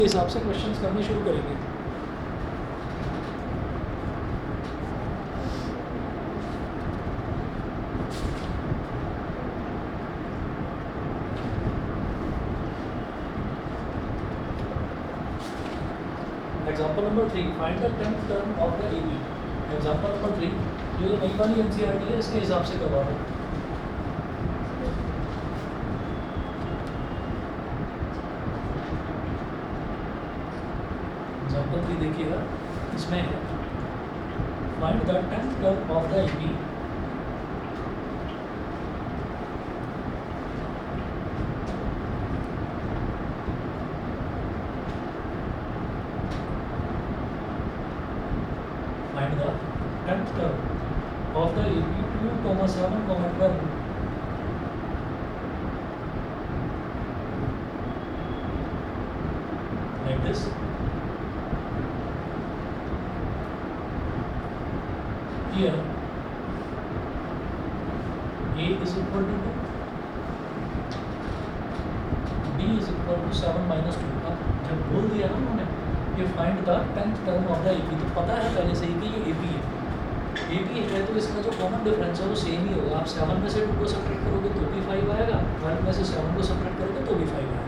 हिसाब से क्वेश्चंस करने शुरू करेंगे। Example number 3, find the 10th term of the AP. Example number 3 जो नई वाली एनसीईआरटी है इसके हिसाब से करवा रहा हूँ। एग्जाम्पल 3 देखिएगा, इसमें है find the 10th term of the AP. Find the 10th term of the AP 2, 7, 12 like this. Here A is equal to 2, B is equal to 7 minus 2। अब जब बोल दिया ना उन्होंने कि find the 10th term of the AP, तो पता है पहले से ही कि ये एपी है। एपी है तो इसका जो कॉमन डिफरेंस है वो सेम ही होगा। आप 7 में से 2 को सब्ट्रैक्ट करोगे तो भी 5 आएगा, 12 में से 7 को सब्ट्रैक्ट करोगे तो भी 5 आएगा।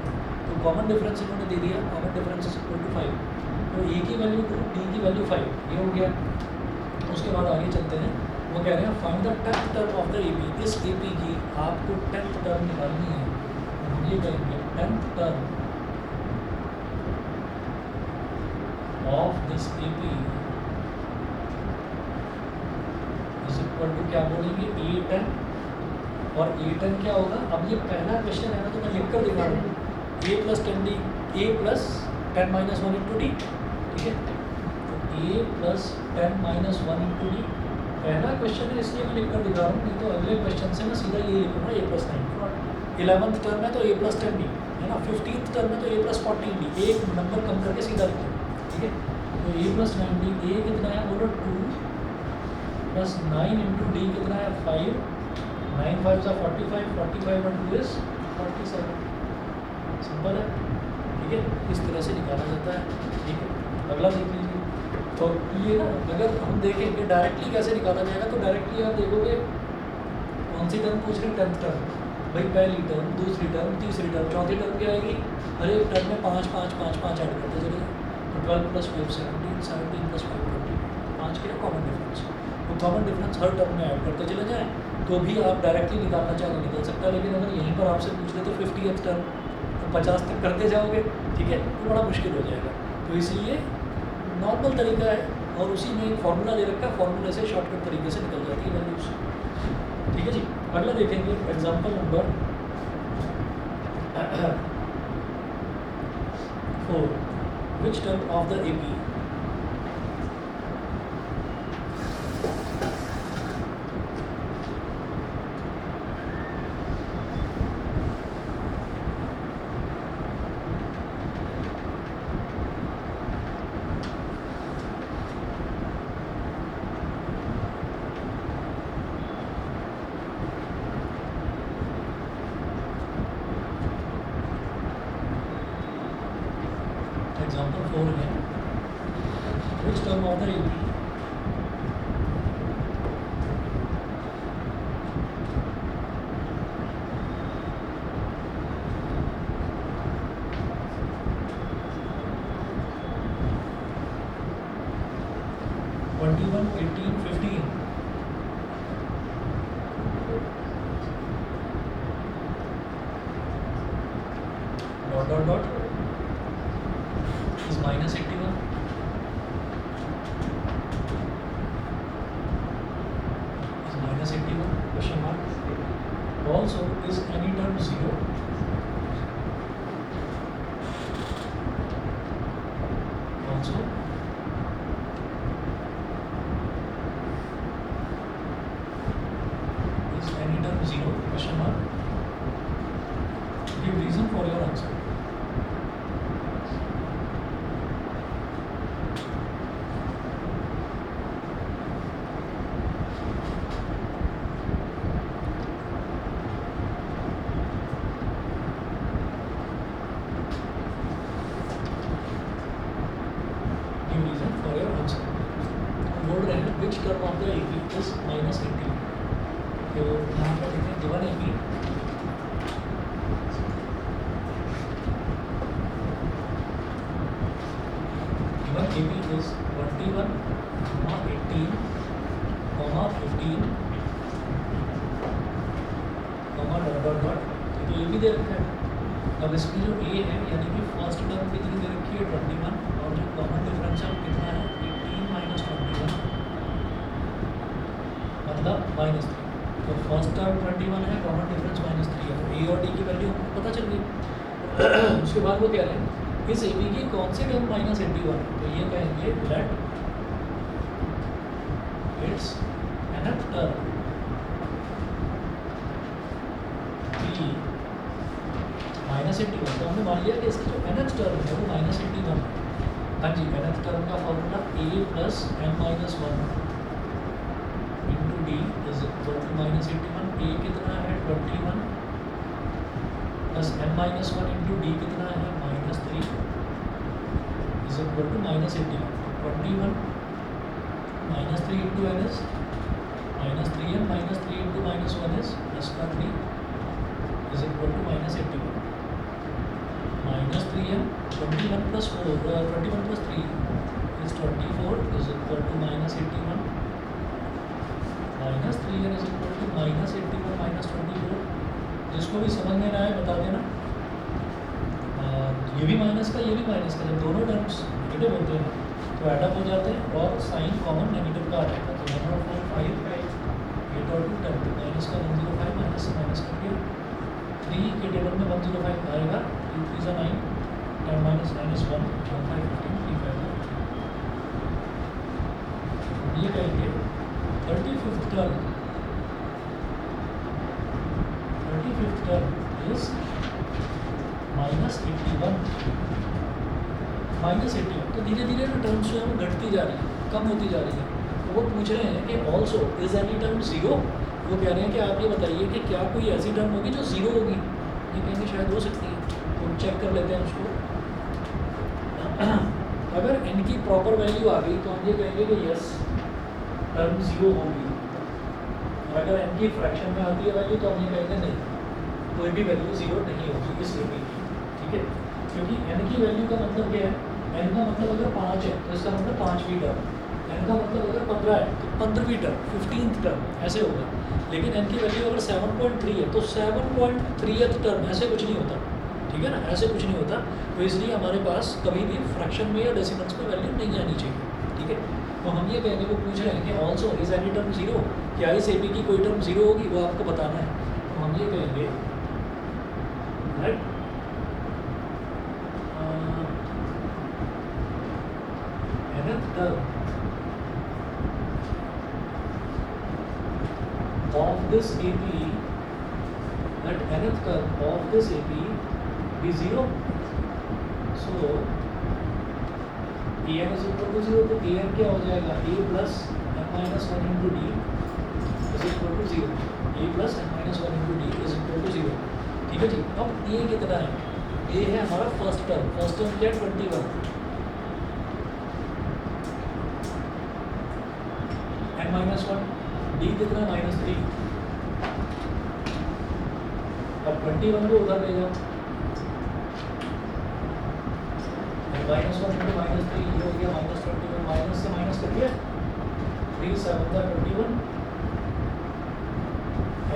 तो कॉमन डिफरेंस इन्होंने दे दिया, common difference is equal to 5। तो ए की वैल्यू 2, बी की वैल्यू 5, ये हो गया। उसके बाद आगे चलते हैं, वो कह रहे हैं find the 10th term of the AP. इस एपी की आपको 10th टर्म निकालनी है। हम ये करेंगे 10th term of this AP is equal to क्या बोलेंगे A10, और A10 क्या होगा। अब ये पहला क्वेश्चन है ना, तो मैं लिख कर दिखा रहा हूँ A plus 10D, A plus 10 minus 1 into D, ठीक है। तो A plus 10 minus 1 into D पहला क्वेश्चन है, इसलिए मैं लिख कर दिखा रहा हूँ। नहीं तो अगले क्वेश्चन से मैं सीधा ये लिखूँगा A प्लस 9। 11th टर्म है तो A प्लस 10D है ना, 15th टर्म है तो A प्लस 14D, एक नंबर कम करके सीधा लिखो, ठीक है। तो A प्लस 9D, A कितना है बोलो 2 प्लस 9 इंटू डी कितना है 5, 9 5 सा 45, 45 और 2 इज 47। सिंपल है, ठीक है। इस तरह से निकाला जाता है, ठीक है। अगला देख लीजिए। तो ये ना अगर हम देखेंगे डायरेक्टली कैसे निकाला जाएगा, तो डायरेक्टली आप देखोगे कौन सी टर्म पूछ रही, 10th टर्म। भाई पहली टर्म, दूसरी टर्म, तीसरी टर्म, चौथी टर्म क्या आएगी। हर एक टर्म में 5 5 5 5 ऐड करते चले। 12 प्लस 5 17, 17 प्लस 5 20, 5 के कॉमन डिफरेंस। तो कॉमन डिफरेंस हर टर्म में ऐड करते चले जाएँ, तो भी आप डायरेक्टली निकालना चाहे निकल सकता है। लेकिन अगर यहीं पर आपसे पूछ ले तो 50th टर्म, तो 50 तक करते जाओगे, ठीक है, तो बड़ा मुश्किल हो जाएगा। तो इसलिए नॉर्मल तरीका है, और उसी में एक फार्मूला दे रखा है, फार्मूले से शॉर्टकट तरीके से निकल जाती है वैल्यूज, ठीक है जी। अगला देखेंगे example number 4, which term of the AP example 4 है, which term of the AP (21, 18, 15) dot dot dot is minus 81, is minus 81 question mark. Also is any term 0, also is any term 0 question mark. Give reason for your answer. Give reason for your answer. बोल रहे हैं which term of the AP इज -80। तो यहाँ पर देखें given AP is 21, 18, 15, dot dot. तो ये भी दे रखा है। अब इसमें जो A है यानी कि फर्स्ट टर्म कितनी दे रखी है 21, और जो कॉमन डिफरेंस है वो कितना है 18 माइनस 21 मतलब -3। तो फर्स्ट टर्म 21 है, कॉमन डिफरेंस -3 है। तो A और D की वैल्यू हमको पता चल गई। उसके बाद वो कह रहे हैं इस AB की कौन सी टर्म -81। तो ये कहेंगे let its nth term be -81। तो हमने मान लिया कि इसकी जो nth टर्म है वो -81 है। हाँ जी, nth टर्म का formula A plus n-1 into D is equal to -81। A कितना है 21 प्लस n-1 इंटू डी कितना है -3 is equal to -81। 21 -3 into n is -3n, -3 into -1 is +3 is equal to -81। -3n 21 plus 4 21 plus 3 is 24 is equal to -81। -3n is equal to -81 -24। जिसको भी समझ में ना आए बता देना। ये भी माइनस का, ये भी माइनस का, जब दोनों टर्म्स नेगेटिव होते हैं तो एडअप हो जाते हैं और साइन कॉमन नेगेटिव का आ जाता है। तो 1 और 4 5 8 और 2 10, माइनस का 105 माइनस से माइनस कर दिया। 3 के टेबल में 105 आएगा, 2 3 9 10 माइनस -1 1 5 15 3 5। ये कहेंगे 35th टर्म इज -81। -81 तो धीरे धीरे जो टर्म्स जो है वो घटती जा रही है, कम होती जा रही है। तो वो पूछ रहे हैं कि also is any term zero. वो कह रहे हैं कि आप ये बताइए कि क्या कोई ऐसी टर्म होगी जो ज़ीरो होगी। ये कहेंगे शायद हो सकती है, तो चेक कर लेते हैं उसको। अगर इनकी प्रॉपर वैल्यू आ गई तो हम ये कहेंगे कि यस टर्म ज़ीरो होगी। और अगर इनकी फ्रैक्शन में आती है वैल्यू तो हम ये कहेंगे नहीं, कोई भी वैल्यू ज़ीरो नहीं होगी इस लेवल की। ठीक है, क्योंकि n की वैल्यू का मतलब क्या है, n का मतलब अगर 5 है तो इसका मतलब 5वीं टर्म, n का मतलब अगर 15 है तो 15वीं टर्म, 15th टर्म ऐसे होगा। लेकिन n की वैल्यू अगर 7.3 है तो 7.3th टर्म, ऐसे कुछ नहीं होता। ठीक है ना, ऐसे कुछ नहीं होता। तो इसलिए हमारे पास कभी भी फ्रैक्शन में या डेसिमल्स में वैल्यू नहीं आनी चाहिए। ठीक है, तो हम ये कहेंगे, वो पूछ रहे हैं कि also is any term zero, क्या इस AP की कोई टर्म ज़ीरो होगी, वो आपको बताना है। तो हम ये कहेंगे right nth term of this AP, let nth term of this AP be 0. So an is equal to 0, तो an क्या हो जाएगा, a plus n-1 into d is equal to 0. a plus n-1 into d is equal to 0. ठीक है जी। अब a कितना है, a है हमारा फर्स्ट टर्म क्या है 21, n-1, d कितना -3। अब 21 को उधर ले जाओ, -1 into -3 ये हो गया -21, माइनस से माइनस कर दिया, 3 7 21,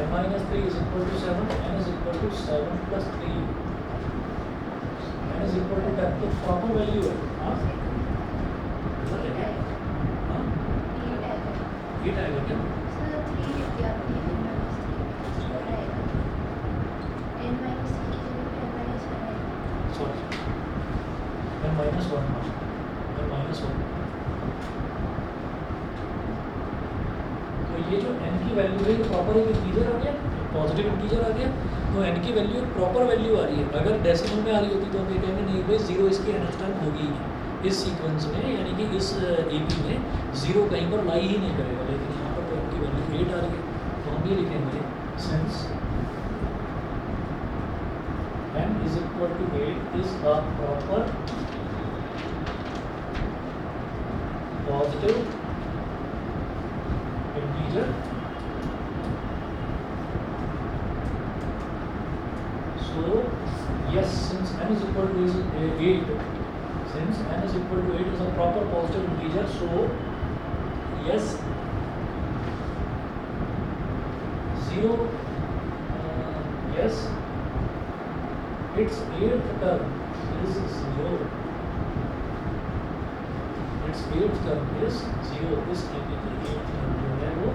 n-3 is equal to 7, n is equal to 7 plus 3, n is equal to 10। तो प्रॉपर वैल्यू है, हाँ हाँ ये आएगा क्या, सॉरी n-1 n-1। तो ये जो n की वैल्यू है ये प्रॉपर एक इंटीजर आ गया, पॉजिटिव इंटीजर आ गया। तो n की वैल्यू प्रॉपर वैल्यू आ रही है। अगर डेसिमल में आ रही होती तो हम ये कहेंगे नहीं भाई ज़ीरो इसकी nth टर्म होगी ही नहीं इस सीक्वेंस में, यानी कि इस AP में ज़ीरो कहीं पर लाई ही नहीं करेगा। लेकिन यहाँ पर तो n की वैल्यू 8 आ रही है, तो हम ये लिखेंगे since n is equal to 8 is a proper positive integer. So yes, since n is equal to 8, since n is equal to 8 is a proper positive integer, so yes, 0, yes, its 8th term is 0. Its 8th term is 0. इस AB की 8th term जो है वो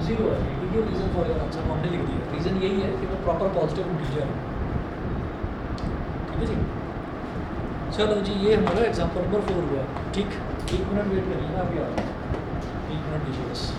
0 है. AB के reason for your answer हमने लिख दिया. रीजन यही है कि वो प्रॉपर पॉजिटिव इंटीजर है. ठीक है जी. चलो जी, ये हमारा एग्जाम्पल नंबर 4 हुआ. ठीक, 1 मिनट वेट करिए ना, अभी आ रहा हूँ. 1 मिनट दीजिए बस.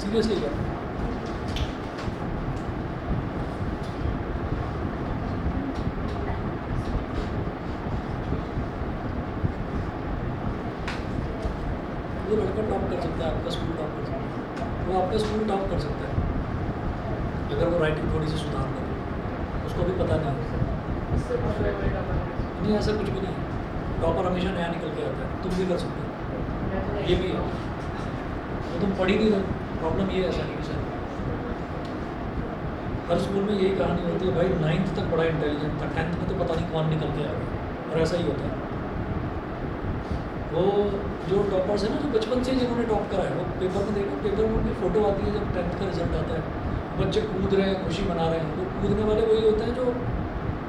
सीरियसली क्या वो लड़का टॉप कर सकता है, आपका स्कूल टॉप कर सकता है, वो आपका स्कूल टॉप कर सकता है अगर वो राइटिंग थोड़ी सी सुधार करे, उसको भी पता नहीं. नहीं, ऐसा कुछ भी नहीं है. टॉपर हमेशा नया निकल के आता है. तुम भी कर सकते हो, ये भी है. तो तुम पढ़ ही नहीं रहे. प्रॉब्लम ये है ऐसा नहीं कि सर हर स्कूल में यही कहानी होती है भाई. 9th तक बड़ा इंटेलिजेंट था, 10th में तो पता नहीं कौन निकल के आ गया. और ऐसा ही होता है. वो जो टॉपर्स है ना, जो बचपन से जिन्होंने टॉप करा है, वो पेपर में देखो, पेपर में उनकी फ़ोटो आती है जब 10th का रिजल्ट आता है, बच्चे कूद रहे हैं, खुशी मना रहे हैं. वो कूदने वाले वही होते हैं जो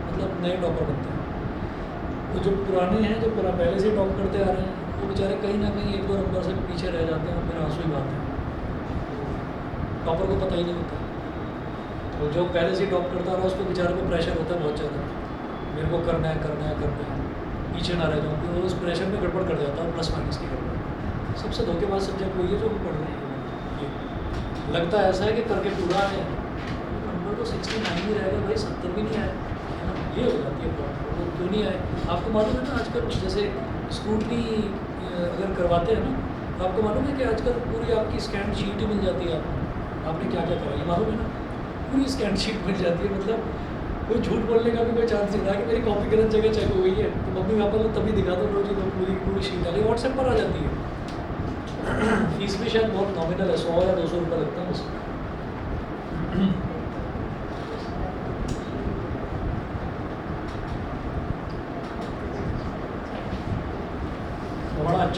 मतलब नए टॉपर बनते हैं. तो जो पुराने हैं, जो पहले से टॉप करते आ रहे हैं, वो बेचारे कहीं ना कहीं 1-2 नंबर से पीछे रह जाते हैं और फिर आंसू ही बहाते हैं. टॉपर को पता ही नहीं होता. तो जो पहले से टॉप करता रहा, उसको बेचारे को प्रेशर होता है बहुत ज़्यादा. मेरे को करना है, करना है, करना है, पीछे ना रह जाऊँ. तो वो उस प्रेशर में गड़बड़ कर जाता है, प्लस माइनस की गड़बड़. सबसे धोखेबाज सब्जेक्ट वही है जो हम पढ़ रहे हैं. ये लगता है ऐसा है कि करके पूरा आए, नंबर तो 69 ही रहेगा भाई, 70 भी नहीं आए, है ना. ये हो जाती है प्रॉब्लम. वो क्यों नहीं आए? आपको मालूम है ना, आजकल जैसे स्कूटनी अगर करवाते हैं ना, तो आपको मालूम है कि आजकल पूरी आपकी स्कैन शीट ही मिल जाती है. आपने क्या क्या करा, ये मालूम है ना. पूरी स्कैन शीट मिल जाती है. मतलब कोई झूठ बोलने का भी कोई चांस नहीं रहा कि मेरी कॉपी गलत जगह चेक हो गई है. तो मम्मी पापा को तभी दिखा दो, लो जी लो, पूरी शीट डाली, व्हाट्सएप पर आ जाती है. फीस भी शायद बहुत नॉमिनल है, 100 या 200 रुपये लगता है बस.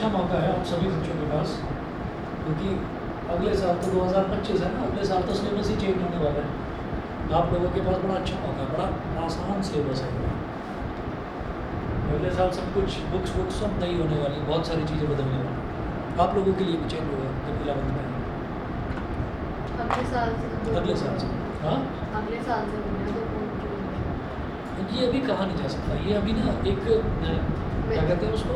अच्छा मौका है आप सभी बच्चों के पास, क्योंकि अगले साल तो 2025 है ना, अगले साल तो सिलेबस ही चेंज होने वाला है। आप लोगों के पास बड़ा अच्छा मौका है, बड़ा आसान सिलेबस है। अगले साल सब कुछ बुक्स सब नई होने वाली, बहुत सारी चीज़ें बदलने वाली, आप लोगों के लिए भी चेंज होगा जब 11th में आएंगे। अगले साल से हाँ, अगले साल से ये अभी कहा नहीं जा सकता, ये अभी ना एक क्या कहते हैं उसको,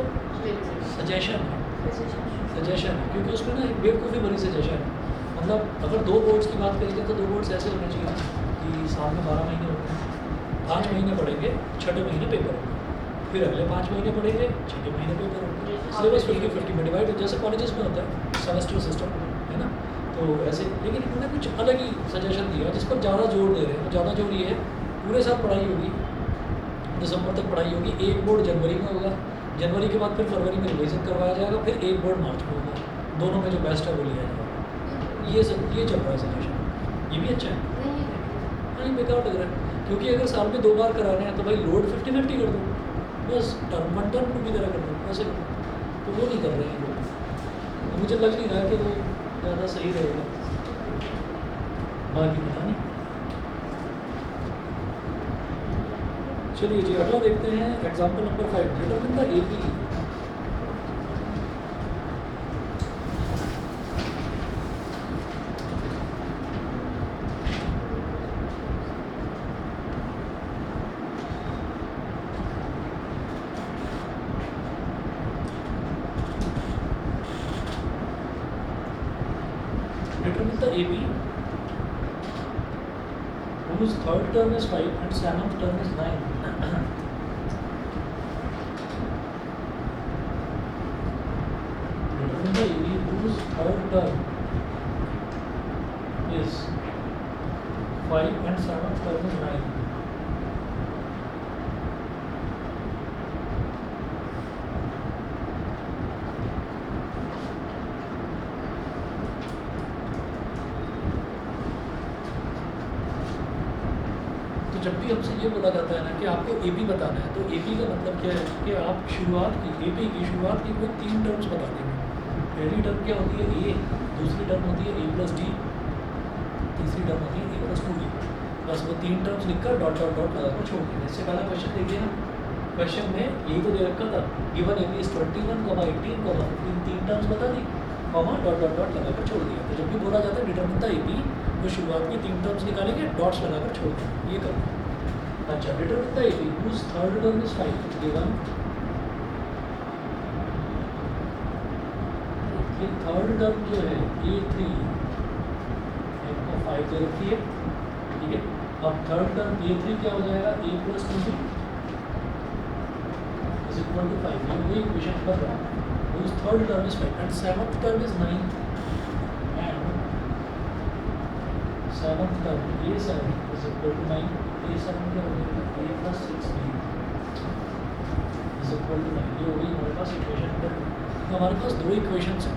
सजेशन है, क्योंकि उसमें ना एक बेवकूफ़ी भरी सजेशन है। मतलब अगर 2 बोर्ड्स की बात करेंगे तो 2 बोर्ड्स ऐसे होने चाहिए कि साल में 12 महीने होते हैं, 5 महीने पढ़ेंगे, 6ठे महीने पेपर होंगे, फिर अगले 5 महीने पढ़ेंगे, 6ठे महीने पेपर होंगे। सिलेबस 50-50 में डिवाइड, जैसे कॉलेजेस में होता है सेमेस्टर सिस्टम, है ना। तो ऐसे, लेकिन इन्होंने कुछ अलग ही सजेशन दिया जिस पर ज़्यादा जोर दे रहे हैं। ज़्यादा जोर ये है, पूरे साल पढ़ाई होगी, दिसंबर तक पढ़ाई होगी, एक बोर्ड जनवरी में होगा, जनवरी के बाद फिर फरवरी में रिवीजन करवाया जाएगा, फिर एक बोर्ड मार्च में होगा, दोनों में जो बेस्ट है वो लिया जाएगा। ये चल रहा है सजेशन, ये भी अच्छा है। नहीं बेकार लग रहा है, क्योंकि अगर साल में 2 बार कराने हैं तो भाई लोड 50-50 कर दो, बस टर्म 1 टर्म 2 की तरह कर दो, ऐसे कर दो। तो वो नहीं कर रहे हैं लोग, मुझे लग नहीं रहा है कि वो ज़्यादा सही रहेगा, बाकी पता नहीं। चलिए जी, अगला देखते हैं example number 5, determine the AP। Determine the AB whose third term is 5 and seventh term is 9. Determine the AB whose third term is 5 and seventh term is 9. जब भी हमसे ये बोला जाता है ना कि आपको AP बताना है, तो AP का मतलब क्या है कि आप AP की शुरुआत की कोई 3 टर्म्स बता देंगे। पहली टर्म क्या होती है A, दूसरी टर्म होती है A + D, तीसरी टर्म होती है A + 2D। बस वो 3 टर्म्स लिखकर डॉट लगाकर छोड़ देंगे। इससे पहला क्वेश्चन देखिए ना, क्वेश्चन में यही तो दे रखा था, गिवन AP is 21, 18, 15, 3 टर्म्स बता दी, कॉमा डॉट लगाकर छोड़ दिया। तो जब भी बोला जाता है डिटरमिन द AP, तो शुरुआत की 3 टर्म्स निकालेंगे, डॉट्स लगाकर छोड़ देंगे, ये करना। अच्छा, determine the AP whose third term is 5 given, ये थर्ड टर्म जो है A3 आपको 5 दे रखी है, ठीक है। अब थर्ड टर्म A3 क्या हो जाएगा, A + 2B is equal to 5, ये वही इक्वेशन कर रहा है। whose third term is 5 and seventh term is 9 and seventh term A7 is equal to 9, A7 क्या हो जाएगा, A + 6B is equal to 9, ये हो गई हमारे पास इक्वेशन नंबर 2। तो हमारे पास 2 इक्वेशंस हैं,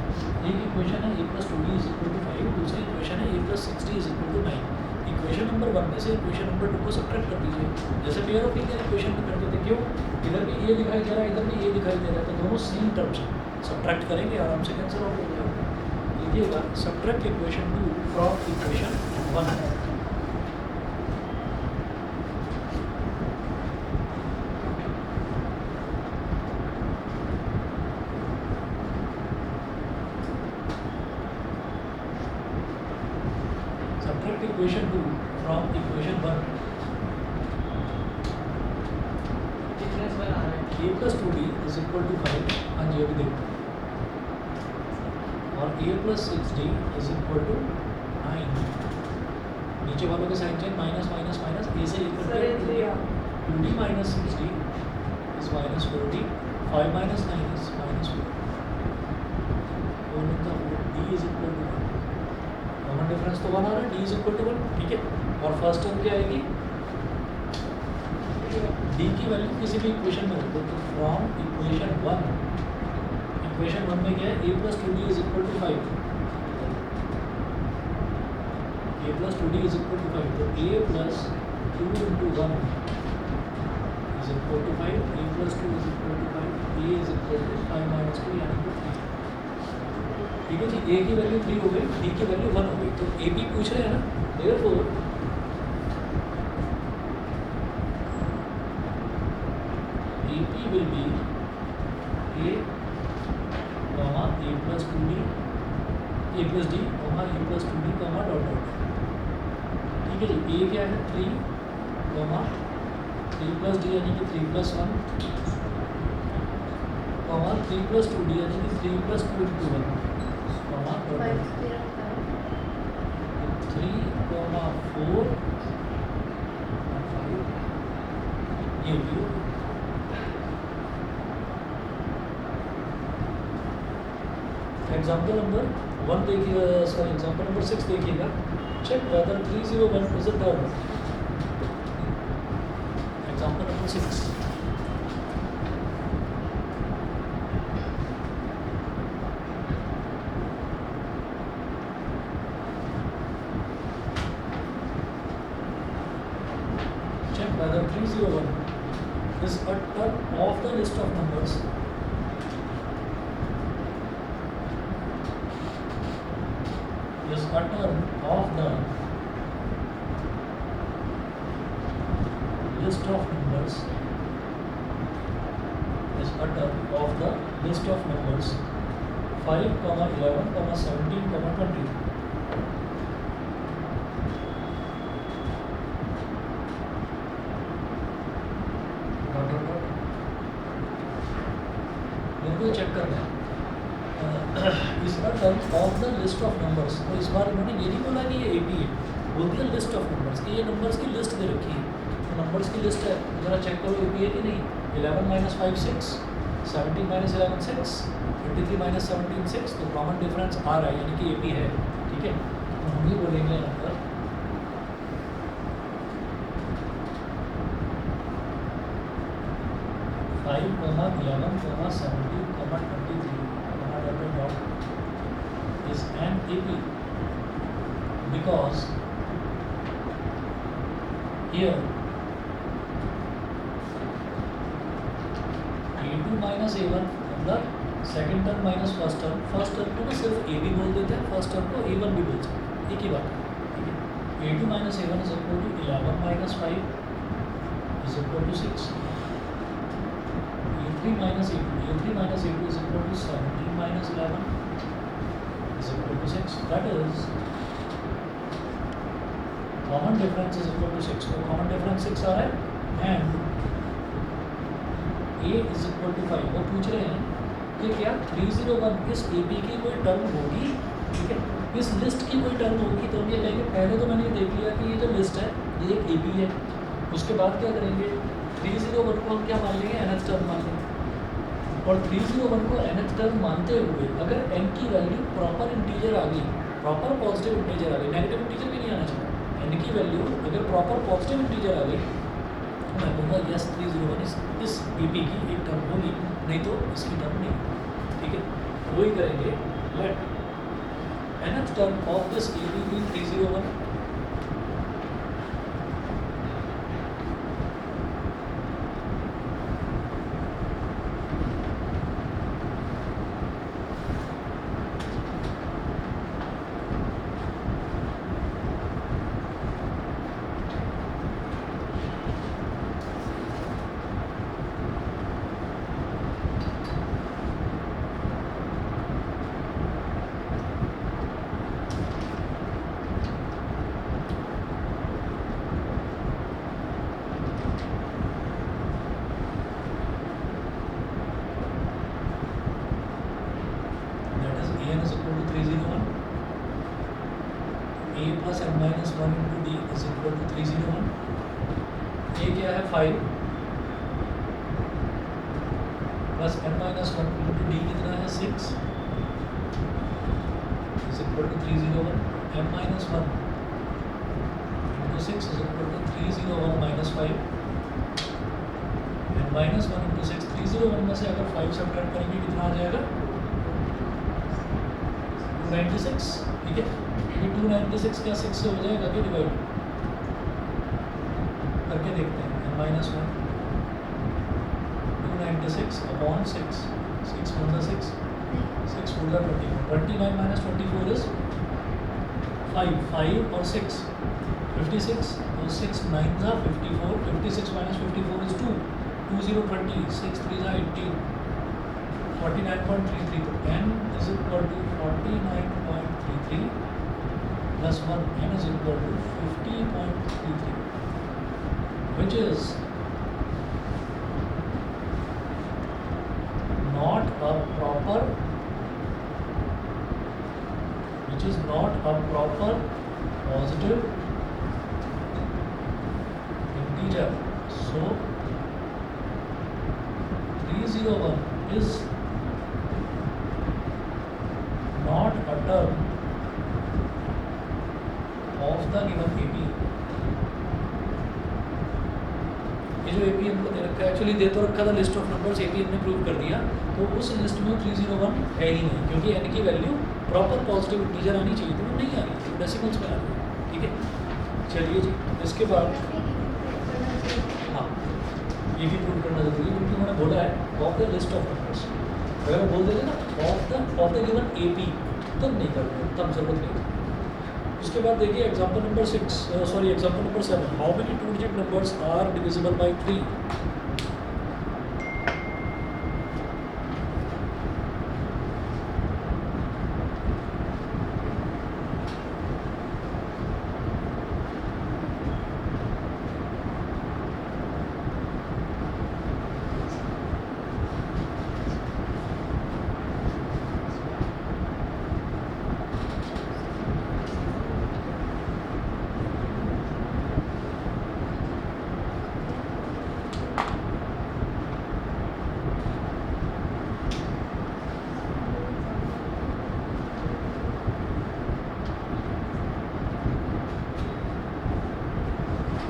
एक इक्वेशन है A + 2B is equal to 5, दूसरी इक्वेशन है A + 6D is equal to 9। Equation number 1 में से इक्वेशन नंबर 2 को सब्ट्रैक्ट कर दीजिए, जैसे पेयर ऑफ लीनियर इक्वेशन में करते थे। क्यों, इधर भी A दिखाई दे रहा है, इधर भी A दिखाई दे रहा है, तो दोनों सेम टर्म्स हैं, सब्ट्रैक्ट करेंगे आराम से कैंसिल आउट हो जाएगा। लिखिएगा subtract equation 2 from equation 1। Subtract equation 2 from equation 1. A + 2B is equal to 5, हाँ जी अभी देखो, और A + 6D is equal to 9। नीचे वालों के साइन चेंज माइनस A से लेकर 2D - 6D is -4D, 5 - 9 is -4, D is equal to 1। Common difference तो 1 आ रहा है, D is equal to 1, ठीक है। और फर्स्ट टर्म क्या आएगी, D की वैल्यू किसी भी इक्वेशन में रख दो, तो फ्रॉम इक्वेशन 1, इक्वेशन 1 में क्या है, A + 2D is equal to 5, A + 2D is equal to 5, तो A + 2 × 1 is is equal to 5, a plus 2 is equal to 5, a is equal to 5 minus 2 यानी कि 3। ठीक है जी, a की वैल्यू 3 हो गई, d की वैल्यू 1 हो गई, तो a b पूछ रहे हैं ना, therefore AP will be a comma a plus 2d a plus d comma a plus 2d comma dot dot। ठीक है जी, a क्या है 3 comma 3 plus d यानी कि 3 plus 1 comma 3 plus 2d यानी कि 3 plus 2 into 1 comma dot dot 3 comma 4 5 ये भी एग्जाम्पल नंबर 1 देखिएगा, सॉरी एग्जाम्पल नंबर 6 देखिएगा। Check whether 301 is a term. Example number 6, check whether 301 is a term of the list of numbers is a term of the list of numbers is a term of the list of numbers 5, 11, 17, 20। बिल्कुल check करना है इसका term of the list of numbers. तो इस बार उन्होंने ये नहीं बोला कि ये AP है, बोल दिया लिस्ट ऑफ नंबर्स कि ये नंबर्स की लिस्ट दे रखी है, तो नंबर्स की लिस्ट है, ज़रा चेक करो AP है कि नहीं। 11 माइनस 5 6, 17 माइनस 11 6, 23 माइनस 17 6, तो कॉमन डिफरेंस आ रहा है यानी कि AP है। ठीक है, तो हम भी बोलेंगे यहाँ पर 5, 11, 17, 23 is an AP because here A2 minus A1 मतलब second term minus first term को ना सिर्फ A भी बोल देते हैं, फर्स्ट टर्म को A1 भी बोल सकते हैं, एक ही बात है। ठीक है, A2 minus A1 is equal to 11 minus 5 is equal to 6, A3 minus A2 is equal to 17 minus 11 is equal to 6, that is common difference is equal to 6, तो common difference 6 आ रहा है and A is equal to 5। वो पूछ रहे हैं कि क्या 301 इस AP की कोई टर्म होगी, ठीक है, इस लिस्ट की कोई टर्म होगी, तो हम ये कहेंगे पहले तो मैंने देख लिया कि ये जो लिस्ट है ये एक AP है, उसके बाद क्या करेंगे 301 को हम क्या मान लेंगे nth टर्म मान लेंगे, और 301 को nth टर्म मानते हुए अगर n की वैल्यू प्रॉपर इंटीजर आ गई, प्रॉपर पॉजिटिव इंटीजर आ गई, नेगेटिव इंटीजर भी नहीं आना चाहिए, n की वैल्यू अगर प्रॉपर पॉजिटिव इंटीजर आ गई तो मैं कहूँगा यस 301 इस AP की एक टर्म होगी, नहीं तो इसकी टर्म नहीं। ठीक है, वही करेंगे, let nth term of this AP be 301 A plus n minus 1 into D is equal to 301। A क्या है 5 plus n minus 1 into D कितना है 6 is equal to 301। m minus 1 into 6 is equal to 301 minus 5। n minus 1 into 6, 301 में से अगर 5 subtract करेंगे कितना आ जाएगा 296। ठीक है, ये 296 क्या 6 से हो जाएगा कि डिवाइड करके देखते हैं। n minus 1 296 upon 6, 6 1 6, 6 4 24, 29 minus 24 is 5, 5 और 6 56, तो 6 9 are 54, 56 minus 54 is 2, 2 0 20, 6 3 are 18, 49.33, तो n is equal to 49.33 plus 1, n is equal to 50.33, which is not a proper positive integer. So 301 is not a term of the given AP. ये जो AP हमको दे रखा है, actually they तो रखा था list of numbers, AP हमने prove कर दिया, तो उस लिस्ट में 301 है ही नहीं, क्योंकि n की वैल्यू प्रॉपर पॉजिटिव इंटीजर आनी चाहिए, तो वो नहीं आ रही, डेसिमल्स में आ रही है, ठीक है। चलिए जी, इसके बाद हाँ ये भी प्रूव करना जरूरी है, क्योंकि उन्होंने बोला है of the list of numbers, अगर बोल देते ना ऑफ द गिवन AP तब नहीं करते, तब जरूरत नहीं। उसके बाद देखिए example number 7, how many 2 digit numbers are divisible by 3।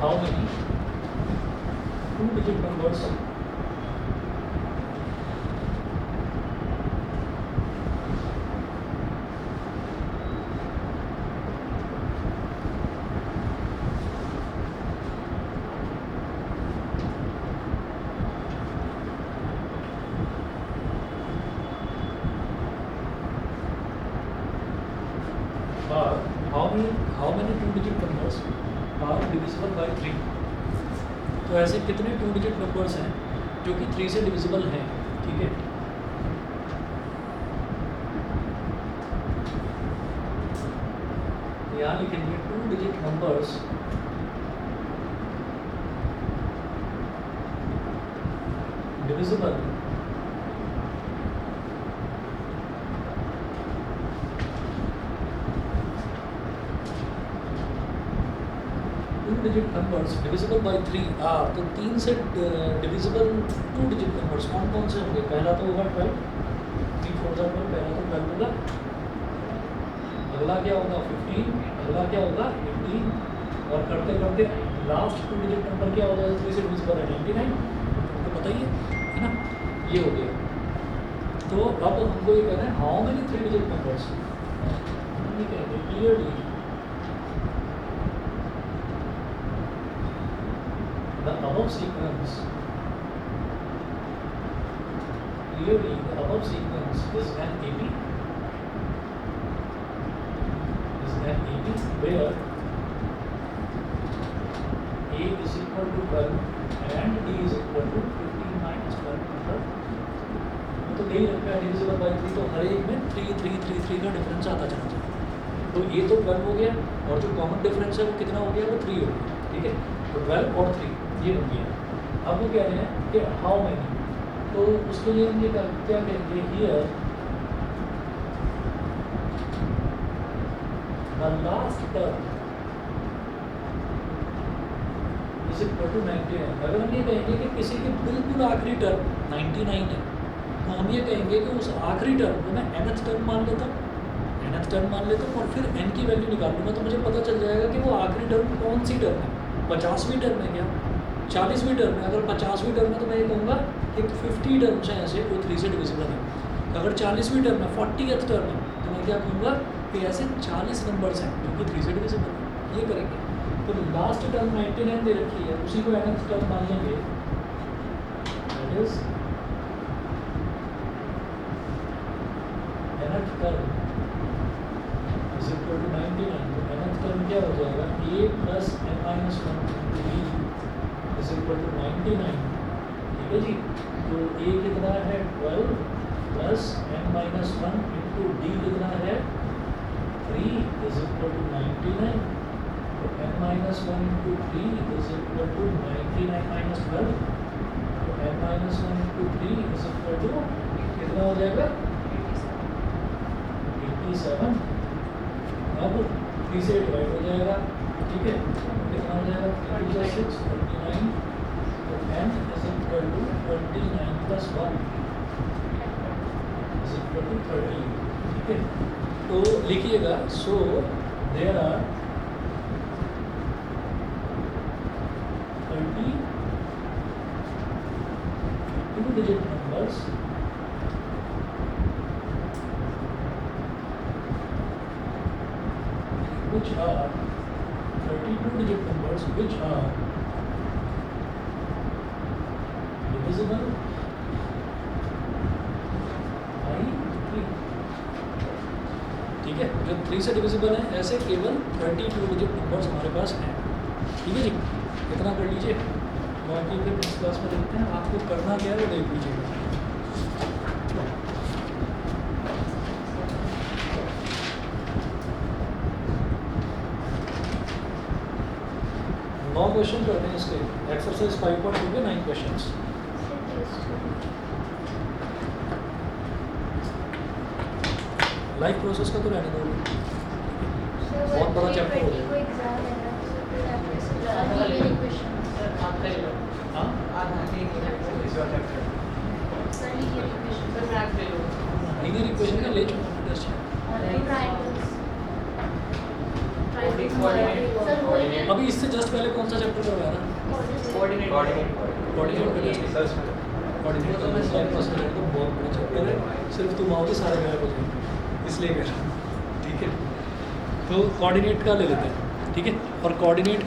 How many 2-digit numbers how many 2-digit numbers are divisible by 3। तो ऐसे कितने 2 डिजिट नंबर्स हैं जो कि 3 से डिविजिबल हैं, ठीक है। यहाँ लिखेंगे 2 digit numbers divisible digit numbers divisible by 3 are, तो 3 से डिविजिबल 2 डिजिट नंबर्स कौन कौन से होंगे। पहला तो होगा 12, 3 4 12, पहला तो 12 होगा, अगला क्या होगा 15, अगला क्या होगा 18, और करते करते लास्ट 2 डिजिट नंबर क्या होगा 3 से डिविजिबल है 99, तो पता ही है ना, ये हो गया। तो अब हमको ये कहना है हाउ मेनी 3 डिजिट नंबर्स, ये कहेंगे clearly the above sequence is an AP, where A is equal to 12 and D is equal to 15 minus 12। तो यही रखा है डिविजिबल बाय 3, तो हर एक में 3 3 3 3 का डिफरेंस आता चला जाए। तो ये तो 12 हो गया, और जो कॉमन डिफरेंस है वो कितना हो गया, वो 3 हो गया, ठीक है। तो 12 और 3 ये बन गया। अब वो कह रहे हैं कि हाउ मैनी, तो उसके लिए हम ये क्या कहेंगे, here the last term is equal to 99। अगर हम ये कहेंगे कि किसी के बिल्कुल आखिरी टर्म 99 है, तो हम ये कहेंगे कि उस आखिरी टर्म को मैं nth टर्म मान लेता हूँ, और फिर n की वैल्यू निकाल लूँगा, तो मुझे पता चल जाएगा कि वो आखिरी टर्म कौन सी टर्म है, 50वीं टर्म है क्या, 40वीं टर्म है। अगर 50वीं टर्म है तो मैं ये कहूँगा कि 50 टर्म्स हैं ऐसे जो 3 से डिविजिबल है। अगर 40वीं टर्म है, 40th टर्म है, तो मैं क्या कहूँगा कि ऐसे 40 नंबर्स हैं जो कि 3 से डिविजिबल है। ये करेंगे, तो लास्ट टर्म 99 दे रखी है, उसी को nth टर्म मान लेंगे, that is nth term is equal to 99, तो nth टर्म क्या हो जाएगा a plus n minus 1 into b is equal to 99, ठीक है जी। तो a कितना है 12 plus n minus 1 into d कितना है 3 इज इक्वल टू 99, तो n minus 1 into 3 is equal to 99 minus 12, तो n minus 1 into 3 is equal to कितना हो जाएगा 87। अब 3 से डिवाइड हो जाएगा, ठीक है, कितना हो जाएगा 3 2 6 29, तो n is equal to 29 plus 1 is equal to 30, ठीक है। तो लिखिएगा so there are 32 digit numbers which are 32 digit numbers which are divisible by 3, ठीक है। जो 3 से डिविजिबल है ऐसे केवल 32 डिजिट नंबर्स हमारे पास हैं, ठीक है जी। इतना कर लीजिए, बाकी फिर इस क्लास में देखते हैं आपको करना क्या है वो देख लीजिएगा। नौ क्वेश्चन करते हैं इसके, एक्सरसाइज 5.2 के 9 क्वेश्चंस। लाइफ प्रोसेस का तो रहने दो, बहुत बड़ा चैप्टर हो जाएगा। हाँ लीनियर इक्वेशन का ले चुका हूँ टेस्ट। अभी इससे जस्ट पहले कौन सा चैप्टर करवाया था? कोऑर्डिनेट का टेस्ट। कोऑर्डिनेट का लाइफ प्रोसेस तो बहुत बड़ा चैप्टर है, सिर्फ तुम आओगे सारे गायब हो जाएंगे, इसलिए कह रहा हूँ, ठीक है। तो कोऑर्डिनेट का ले लेते हैं, ठीक है। और कोऑर्डिनेट